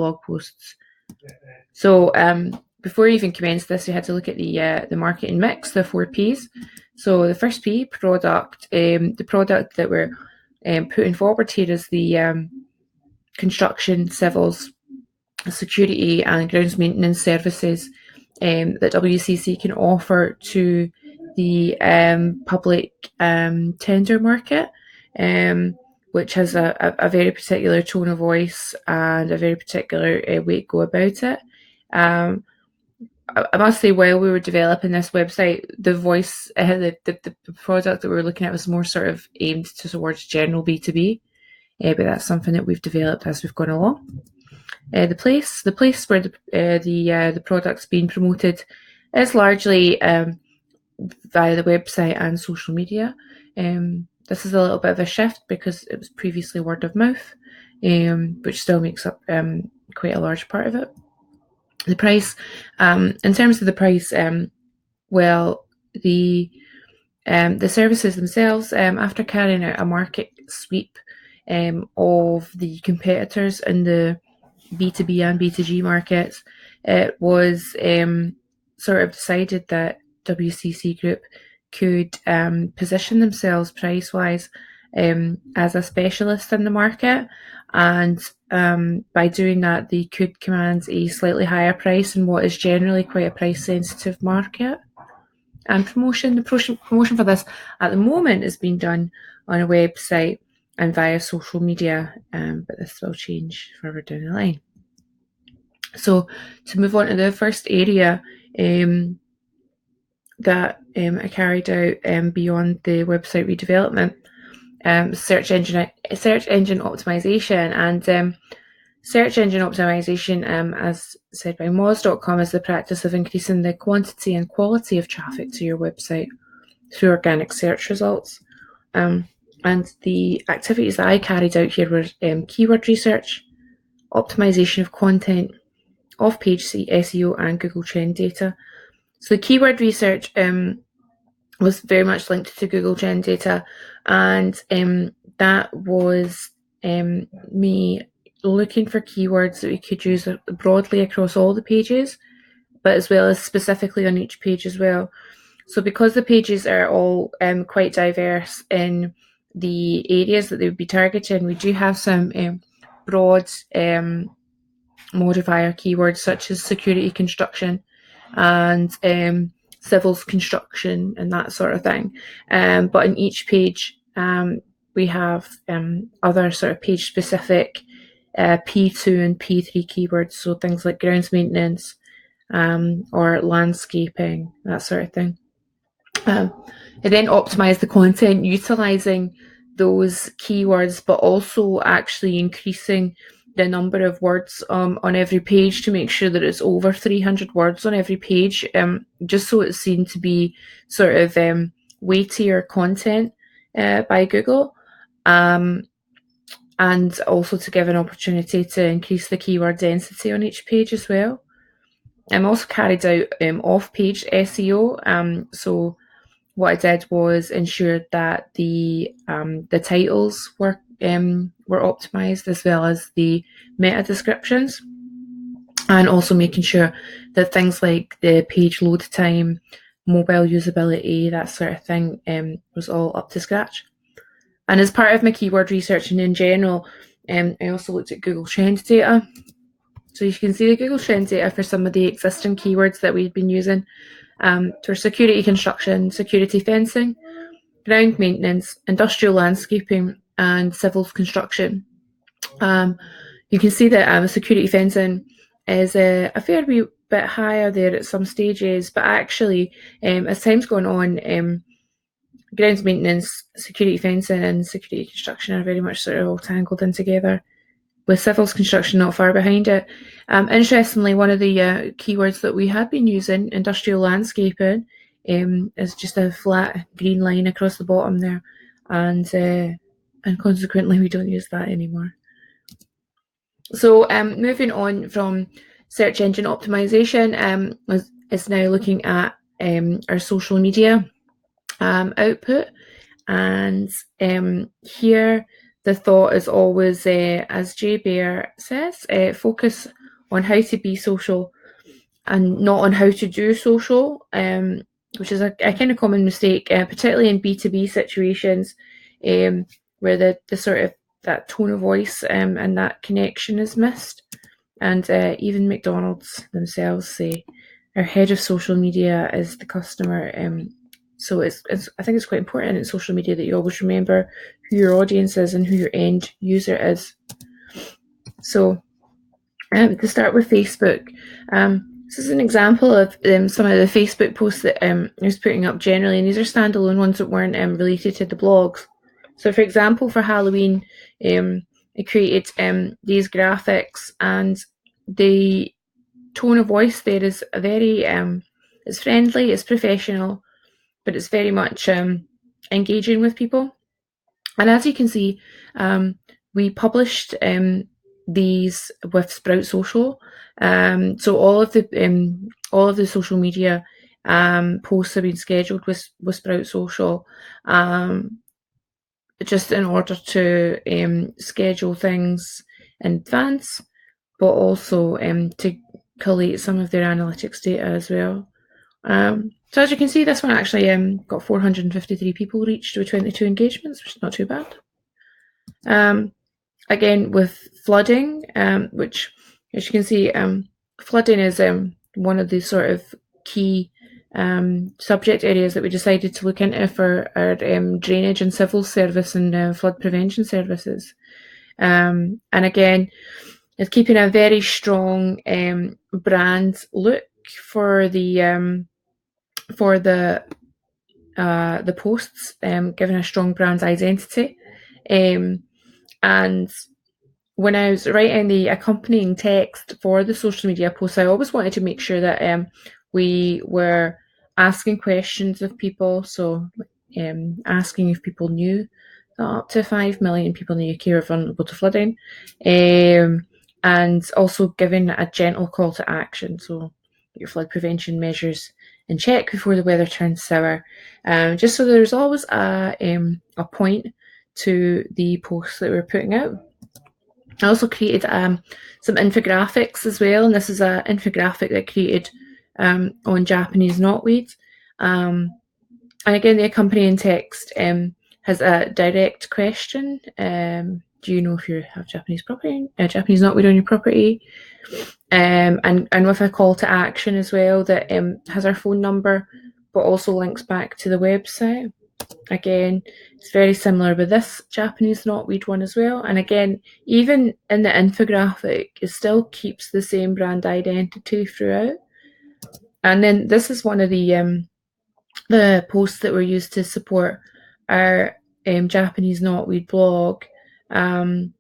blog posts. So before we even commenced this, we had to look at the marketing mix, the 4 Ps. So the first P, product. The product that we're putting forward here is the construction, civils, security and grounds maintenance services that WCC can offer to the public tender market, which has a very particular tone of voice and a very particular way to go about it. I must say, while we were developing this website, the voice, the product that we were looking at was more sort of aimed towards general B2B, but that's something that we've developed as we've gone along. The place where the product's being promoted is largely via the website and social media. This is a little bit of a shift because it was previously word of mouth, which still makes up quite a large part of it. The price, in terms of the price, well, the services themselves, after carrying out a market sweep of the competitors in the B2B and B2G markets, it was sort of decided that WCC Group could position themselves price-wise as a specialist in the market, and by doing that they could command a slightly higher price in what is generally quite a price-sensitive market. And the promotion for this at the moment is being done on a website and via social media, but this will change further down the line. So to move on to the first area that I carried out beyond the website redevelopment, search engine optimization. And search engine optimization, as said by Moz.com, is the practice of increasing the quantity and quality of traffic to your website through organic search results. And the activities that I carried out here were keyword research, optimization of content, off-page SEO, and Google Trend data. So the keyword research was very much linked to Google Trend data, and that was me looking for keywords that we could use broadly across all the pages, but as well as specifically on each page as well. So because the pages are all quite diverse in the areas that they would be targeting, we do have some broad modifier keywords such as security construction and civils construction and that sort of thing. But in each page, we have other sort of page specific P2 and P3 keywords, so things like grounds maintenance or landscaping, that sort of thing. And then optimize the content utilizing those keywords, but also actually increasing the number of words on every page to make sure that it's over 300 words on every page, just so it's seen to be sort of weightier content by Google, and also to give an opportunity to increase the keyword density on each page as well. I'm also carried out off-page SEO. So what I did was ensure that the titles were optimized, as well as the meta descriptions, and also making sure that things like the page load time, mobile usability, that sort of thing was all up to scratch. And as part of my keyword research and in general, I also looked at Google Trend data. So you can see the Google Trend data for some of the existing keywords that we've been using for security construction, security fencing, ground maintenance, industrial landscaping, and civils construction. You can see that security fencing is a fair wee bit higher there at some stages, but actually, as time's gone on, grounds maintenance, security fencing, and security construction are very much sort of all tangled in together, with civils construction not far behind it. Interestingly, one of the keywords that we had been using, industrial landscaping, is just a flat green line across the bottom there, and consequently we don't use that anymore. So moving on from search engine optimization, is now looking at our social media output, and here the thought is always, as Jay Bear says, focus on how to be social and not on how to do social, which is a kind of common mistake, particularly in B2B situations, where the sort of that tone of voice and that connection is missed. And even McDonald's themselves say our head of social media is the customer. So it's I think it's quite important in social media that you always remember who your audience is and who your end user is. So to start with Facebook, this is an example of some of the Facebook posts that I was putting up generally, and these are standalone ones that weren't related to the blogs. So, for example, for Halloween, I created these graphics, and the tone of voice there is a very it's friendly, it's professional, but it's very much engaging with people. And as you can see, we published these with Sprout Social. So all of the social media posts have been scheduled with Sprout Social, just in order to schedule things in advance, but also to collate some of their analytics data as well. So as you can see, this one actually got 453 people reached with 22 engagements, which is not too bad. Again, with flooding, which, as you can see, flooding is one of the sort of key subject areas that we decided to look into for our drainage and civil service and flood prevention services. And again, it's keeping a very strong brand look for the posts, giving a strong brand identity. And when I was writing the accompanying text for the social media posts, I always wanted to make sure that we were asking questions of people. So asking if people knew that up to 5 million people in the UK are vulnerable to flooding, and also giving a gentle call to action. So your flood prevention measures in check before the weather turns sour, just so there's always a point to the posts that we're putting out. I also created some infographics as well, and this is an infographic that I created on Japanese knotweed. And again, the accompanying text has a direct question. Do you know if you have Japanese knotweed on your property? And with a call to action as well that has our phone number, but also links back to the website. Again, it's very similar with this Japanese knotweed one as well. And again, even in the infographic, it still keeps the same brand identity throughout. And then this is one of the posts that were used to support our Japanese knotweed blog. Again,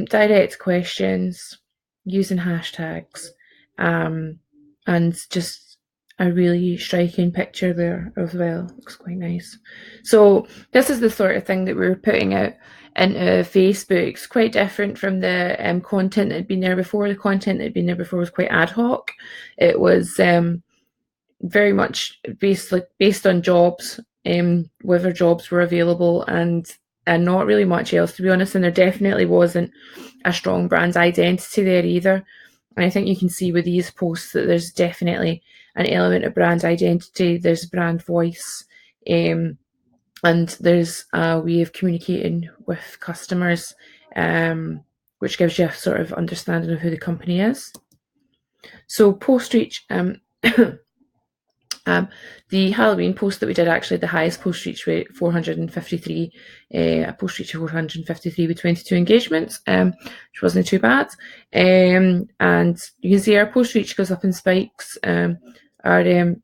direct questions, using hashtags, and just a really striking picture there as well. Looks quite nice. So this is the sort of thing that we're putting out into Facebook. It's quite different from the content that had been there before. The content that had been there before was quite ad hoc. It was very much based on jobs, whether jobs were available, and not really much else, to be honest. And there definitely wasn't a strong brand identity there either. And I think you can see with these posts that there's definitely an element of brand identity, there's brand voice, and there's a way of communicating with customers, which gives you a sort of understanding of who the company is. So post reach, the Halloween post that we did, actually the highest post reach rate, 453, a post reach of 453 with 22 engagements, which wasn't too bad. And you can see our post reach goes up in spikes. Our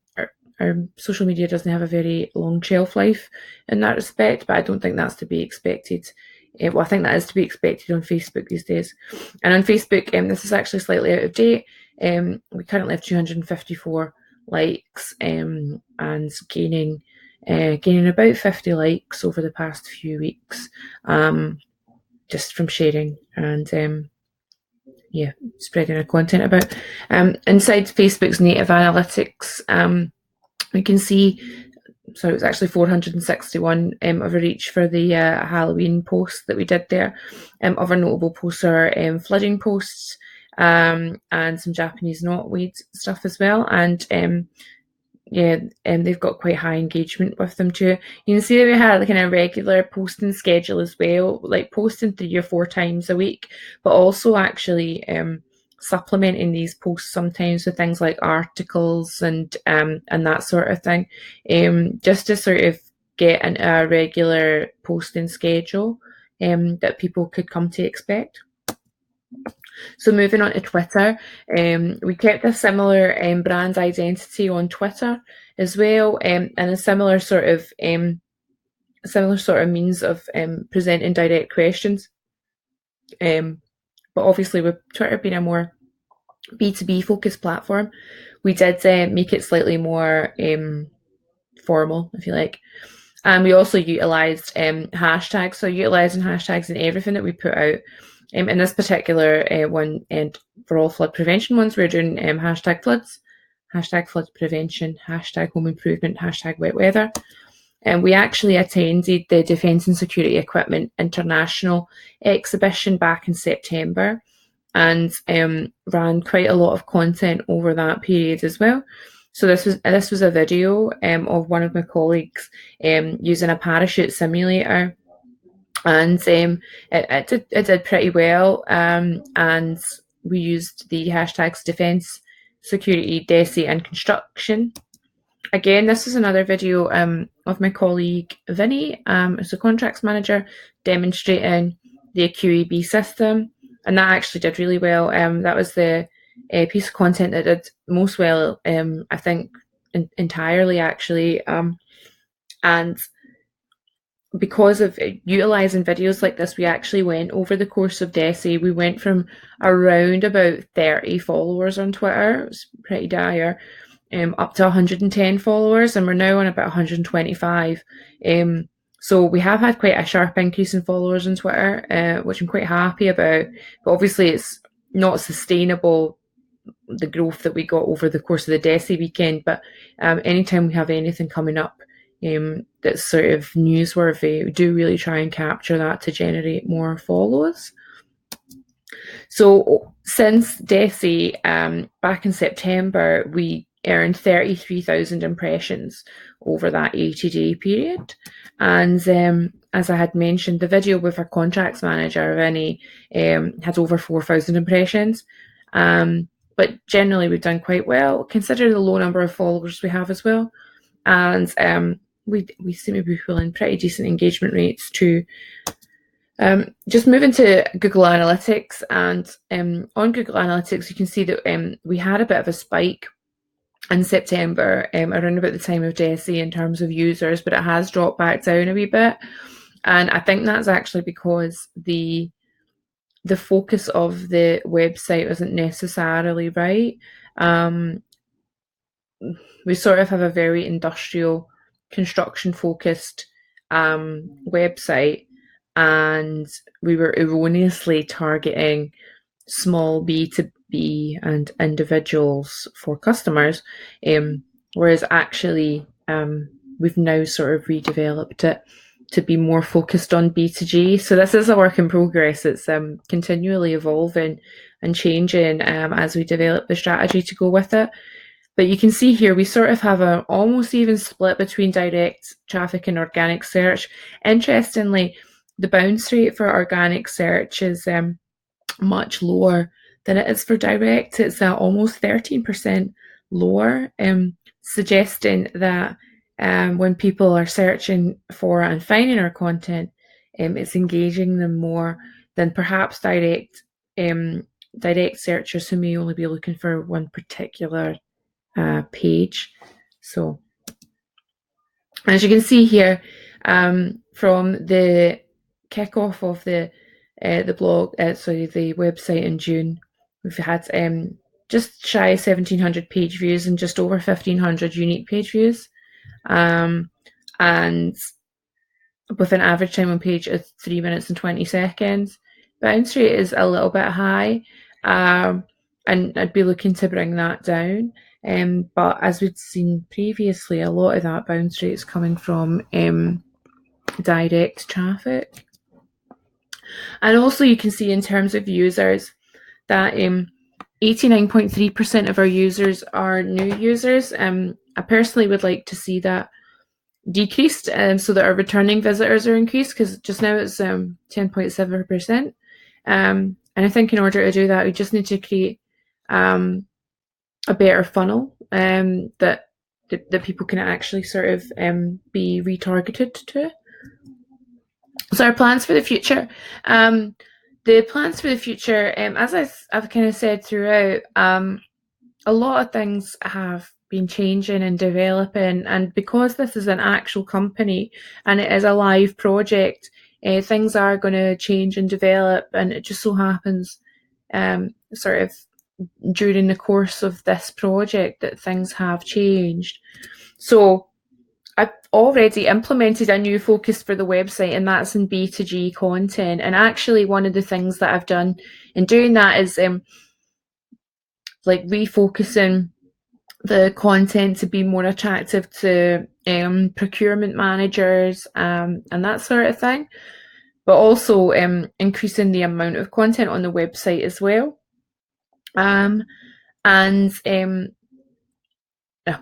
social media doesn't have a very long shelf life in that respect, but I don't think that's to be expected. Well, I think that is to be expected on Facebook these days. And on Facebook, this is actually slightly out of date. We currently have 254 likes, and gaining about 50 likes over the past few weeks, just from sharing and spreading our content about. Inside Facebook's native analytics, we can see so it was actually 461 of our each for the Halloween post that we did there. Other notable posts are flooding posts, and some Japanese knotweed stuff as well. And yeah, they've got quite high engagement with them too. You can see that we had like kind of regular posting schedule as well, like posting 3 or 4 times a week, but also actually supplementing these posts sometimes with things like articles and that sort of thing, just to sort of get a regular posting schedule that people could come to expect. So moving on to Twitter, we kept a similar brand identity on Twitter as well, and a similar sort of means of presenting direct questions. But obviously, with Twitter being a more B2B focused platform, we did make it slightly more formal, if you like. And we also utilised hashtags, so utilising hashtags in everything that we put out. In this particular one, and for all flood prevention ones, we're doing hashtag floods, hashtag flood prevention, hashtag home improvement, hashtag wet weather. And we actually attended the Defence and Security Equipment International exhibition back in September, and ran quite a lot of content over that period as well. So this was a video of one of my colleagues using a parachute simulator, and it did pretty well. And we used the hashtags defence, security, DESI, and construction. Again, this is another video of my colleague Vinny, as a contracts manager, demonstrating the QEB system, and that actually did really well. That was the piece of content that did most well, I think, entirely actually. And because of utilising videos like this, we actually went over the course of DESI. We went from around about 30 followers on Twitter, it was pretty dire, up to 110 followers, and we're now on about 125. So we have had quite a sharp increase in followers on Twitter, which I'm quite happy about. But obviously, it's not sustainable, the growth that we got over the course of the DESI weekend. But anytime we have anything coming up that's sort of newsworthy, we do really try and capture that to generate more follows. So since DESI, back in September, we earned 33,000 impressions over that 80-day period. And as I had mentioned, the video with our contracts manager, Vinny, had over 4,000 impressions. But generally, we've done quite well, considering the low number of followers we have as well. And we seem to be pulling pretty decent engagement rates too. Just moving to Google Analytics, and on Google Analytics, you can see that we had a bit of a spike in September, around about the time of DESI, in terms of users, but it has dropped back down a wee bit. And I think that's actually because the focus of the website isn't necessarily right. We sort of have a very industrial, construction focused website, and we were erroneously targeting small B2B and individuals for customers, whereas actually we've now sort of redeveloped it to be more focused on B2G. So this is a work in progress. It's continually evolving and changing as we develop the strategy to go with it. But you can see here, we sort of have an almost even split between direct traffic and organic search. Interestingly, the bounce rate for organic search is much lower than it is for direct. It's almost 13% lower, suggesting that when people are searching for and finding our content, it's engaging them more than perhaps direct searchers who may only be looking for one particular page. So, as you can see here, from the kickoff of the website in June, we've had just shy of 1,700 page views and just over 1,500 unique page views, and with an average time on page of 3 minutes and 20 seconds. Bounce rate is a little bit high, and I'd be looking to bring that down. But as we'd seen previously, a lot of that bounce rate is coming from direct traffic. And also you can see in terms of users that 89.3% of our users are new users. I personally would like to see that decreased so that our returning visitors are increased, because just now it's 10.7%. And I think in order to do that, we just need to create a better funnel that people can actually sort of be retargeted to. So our plans for the future. The plans for the future, as I've kind of said throughout, a lot of things have been changing and developing, and because this is an actual company and it is a live project, things are going to change and develop, and it just so happens sort of during the course of this project that things have changed. So I've already implemented a new focus for the website, and that's in B2G content. And actually one of the things that I've done in doing that is like refocusing the content to be more attractive to procurement managers and that sort of thing, but also increasing the amount of content on the website as well. And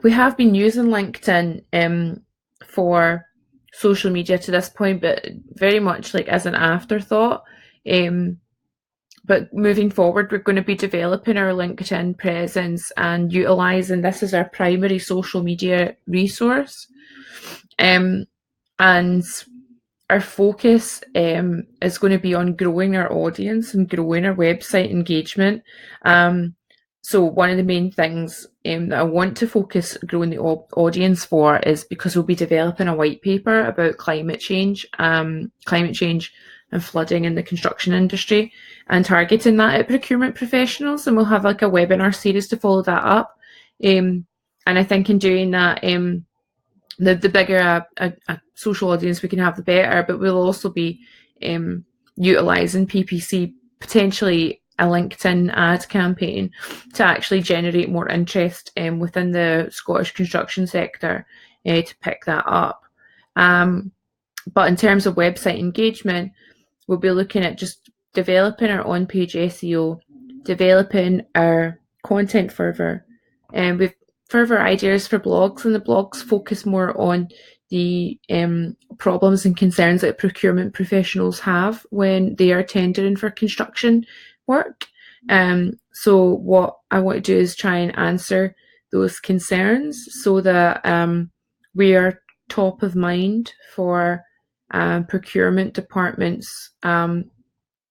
we have been using LinkedIn for social media to this point, but very much like as an afterthought. But moving forward, we're going to be developing our LinkedIn presence and utilising this as our primary social media resource. And our focus is going to be on growing our audience and growing our website engagement. So one of the main things that I want to focus growing the audience for is because we'll be developing a white paper about climate change and flooding in the construction industry, and targeting that at procurement professionals. And we'll have like a webinar series to follow that up. And I think in doing that, the bigger a social audience we can have, the better. But we'll also be utilising PPC, potentially a LinkedIn ad campaign, to actually generate more interest within the Scottish construction sector to pick that up. But in terms of website engagement, we'll be looking at just developing our on-page SEO, developing our content further, and with further ideas for blogs, and the blogs focus more on the problems and concerns that procurement professionals have when they are tendering for construction work. So what I want to do is try and answer those concerns so that we are top of mind for procurement departments,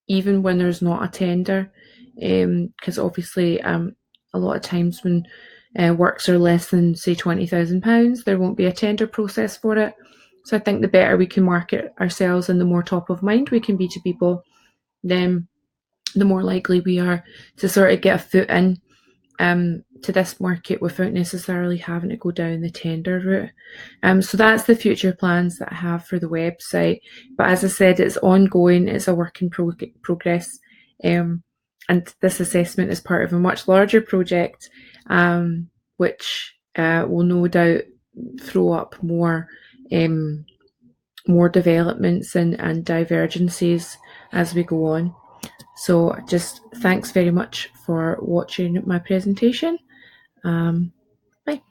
even when there's not a tender, because obviously a lot of times when works are less than, say, £20,000, there won't be a tender process for it. So I think the better we can market ourselves and the more top of mind we can be to people, then the more likely we are to sort of get a foot in to this market without necessarily having to go down the tender route. So that's the future plans that I have for the website. But as I said, it's ongoing, it's a work in progress. And this assessment is part of a much larger project, which will no doubt throw up more developments and divergences as we go on. So just thanks very much for watching my presentation. Bye.